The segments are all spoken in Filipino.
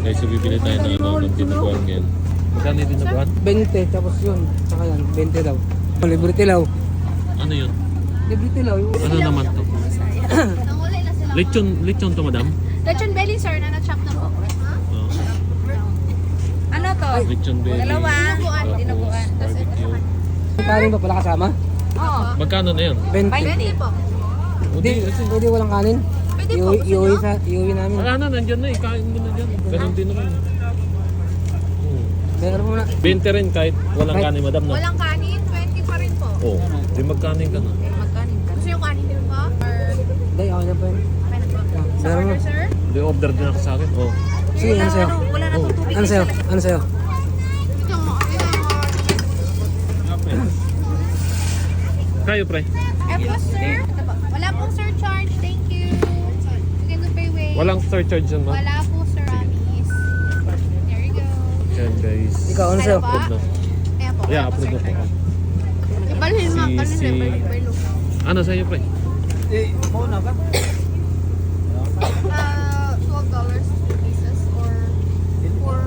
Guys, so bibili tayo ng ano, ng dinuguan ngayon. Magkano yung dinuguan? 20, tapos yun. Saka yan, 20 daw. Libre tilaw. Ano yun? Libre tilaw. Ano naman to? Nangulay na sila. Lechon to, madam? Lechon belly, sir, na na-chop na po. Oh. Ano to? Lechon belly. Dalawa. Tapos Dinuguan. barbecue. Kanin ba pala kasama? Oo. Magkano na yun? 20. 20 po. Hindi, pwede walang kanin. Pwede po. Iuwi namin. Wala na, nandyan na eh. Kain mo na dyan. Ganun din naman. Meron mo na. 20 rin kahit walang kanin, madam, no? Walang kanin, 20 pa rin po. Oo. Di magkanin ka na. Magkanin ka. Gusto yung kanin din po? Or Hindi, ako na pa yun. okay na po? Sa Meron mo. order, sir? Di order din ako sa akin. Oo. Sige, ano sa'yo? Wala na itong tubig. Ano sa'yo? Ano sa'yo? Ito mo. Kayo, pre. Tapos, sir? Ito po. Wala pong surcharge. Thank you. You can go pay way. Walang surcharge yan, ma'am. Wala po, sir, Amis. There you go. Yan, guys. Ikaw, ano sa'yo? Approve na. Kaya po. Yeah, approve na po. Ibalhin mo. Si- Ano sa'yo, pre? $12 pieces or 4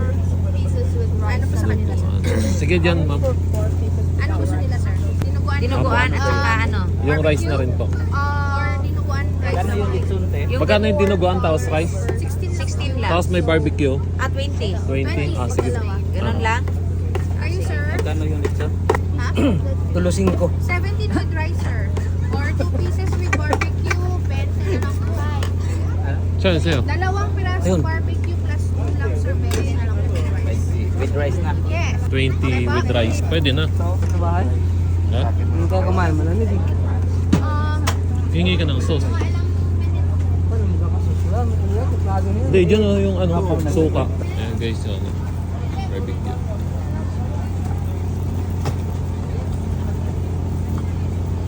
pieces with rice. Ano po sa kanila, sir? Sige dyan, ma'am. Ano gusto nila, sir? Dinuguan? Dinuguan at saka ano? Yung rice na rin po. Or dinuguan rice naman? Magkano yung dinuguan tapos rice? 16 lang. Tapos may barbecue? At 20. 20? Ah, sige. Ganun lang? Are you, sir? Magkano yung lechon? Ha? Tulo 5. 17 with rice, sir. Or 2 pieces with barbecue, 20 na lang po. Sa'yo. Dalawang piraso Ayun. barbecue plus 2 lang, sir. 20 na lang po with rice. With rice na. Yes. 20 with rice. Pwede na. Sa bahay? Ha? Hindi ka kumain, malamig eh. Hingi ka ng sauce. Mga ilang minutes. Paano magkakasusula? Ano yan? Kuplado na yun. Hindi, dyan yung ano, suka. Ayan guys, yung ano, barbecue.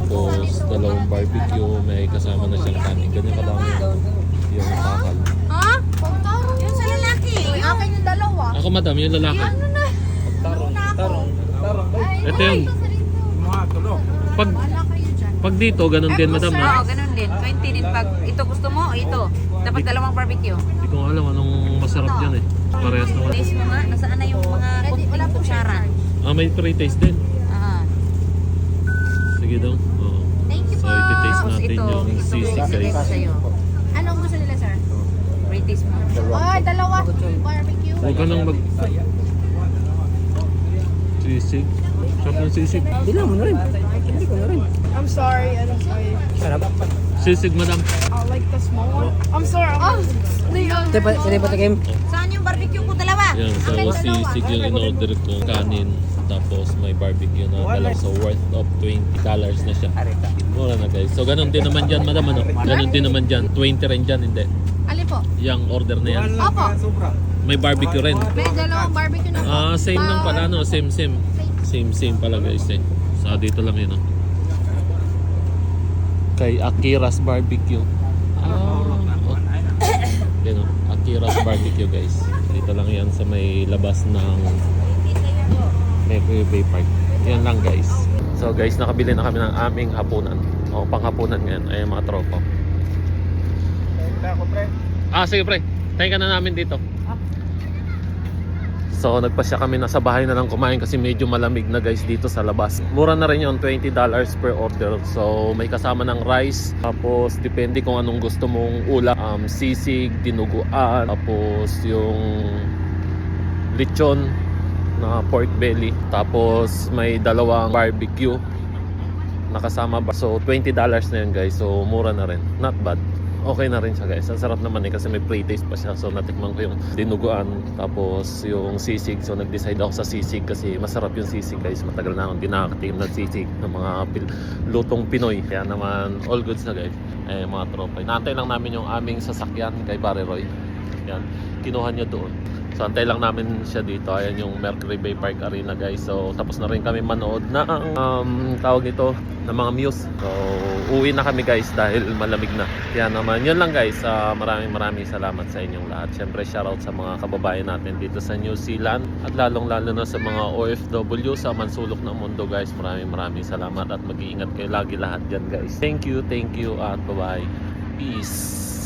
Tapos, dalawang barbecue, may kasama na siyang kanin. Ganyan kadami yung takal. Ha? Yung sa lalaki. Akin yung dalawa. Ako madam, yung lalaki. Ano na? Tarong. Ito yun. Pag, Wala kayo dyan. pag dito, ganun din madam. Oo, Ha? ganun din. 20 din pag ito gusto mo, ito. Dapat dalawang barbecue. Hindi ko alam anong masarap dyan eh. Parehas naman. Taste mo nga, nasaan na yung mga Wala kunting po kutsara? Ah, may pre-taste din. Ah. Sige daw. Oo. Thank you So, po. iti-taste Tapos natin ito, yung ito sisig bibigay guys. ko sa'yo. Anong gusto nila, sir? Pre-taste mo. Oh, dalawa barbecue. Huwag ka nang mag... Sisig. Sarap ng sisig. Bilang mo na rin. Hindi ko na rin. I'm sorry, I'm sorry. Sarap. Sisig madam. I like the small one. I'm sorry. Pwede pa tikim? Saan yung barbecue ko? Dalawa. Yan, so sisig yung in-order ko. Kanin. Tapos may barbecue na dalaw. So worth of $20 na siya. Mura na guys. So ganun din naman dyan madam ano? Ganun din naman dyan. 20 rin dyan, hindi. Alin po? Yung order na yan. Opo. May barbecue rin. May dalawang barbecue na po. Ah, same lang pala no? Same pala guys eh. So dito lang yun oh. Kay Akira's Barbecue. Yan o, Akira's Barbecue guys. Dito lang yan sa may labas ng Mercury Bay Park. Yan lang guys. So guys, nakabili na kami ng aming hapunan. O, panghapunan ngayon. Ay mga tropa. Ah, sige pre. Tayo ka na namin dito. So nagpasya kami, nasa bahay na lang kumain kasi medyo malamig na guys dito sa labas. Mura na rin yung $20 per order. So may kasama ng rice. Tapos depende kung anong gusto mong ulam. Sisig, dinuguan. Tapos yung lechon na pork belly. Tapos may dalawang barbecue nakasama ba. So $20 na yun guys. So mura na rin. Not bad. Okay na rin siya guys. Ang sarap naman eh kasi may pre-taste pa siya. So natikman ko yung dinuguan tapos yung sisig. So nag-decide ako sa sisig kasi masarap yung sisig guys. Matagal na akong dinakatim ng sisig ng mga lutong Pinoy. Kaya naman all goods na guys. Eh mga tropa. Naantay lang namin yung aming sasakyan kay Pare Roy. Yan. Kinuha niya doon. So antay lang namin siya dito. Ayan yung Mercury Bay Park Arena guys. So tapos na rin kami manood na tawag nito ng mga Muse. So uwi na kami guys dahil malamig na. Kaya naman yun lang guys. Maraming salamat sa inyong lahat. Syempre shoutout sa mga kababayan natin dito sa New Zealand. At lalong lalo na sa mga OFW sa mansulok ng mundo guys. Maraming salamat at mag-iingat kayo lagi lahat dyan guys. Thank you at bye bye. Peace.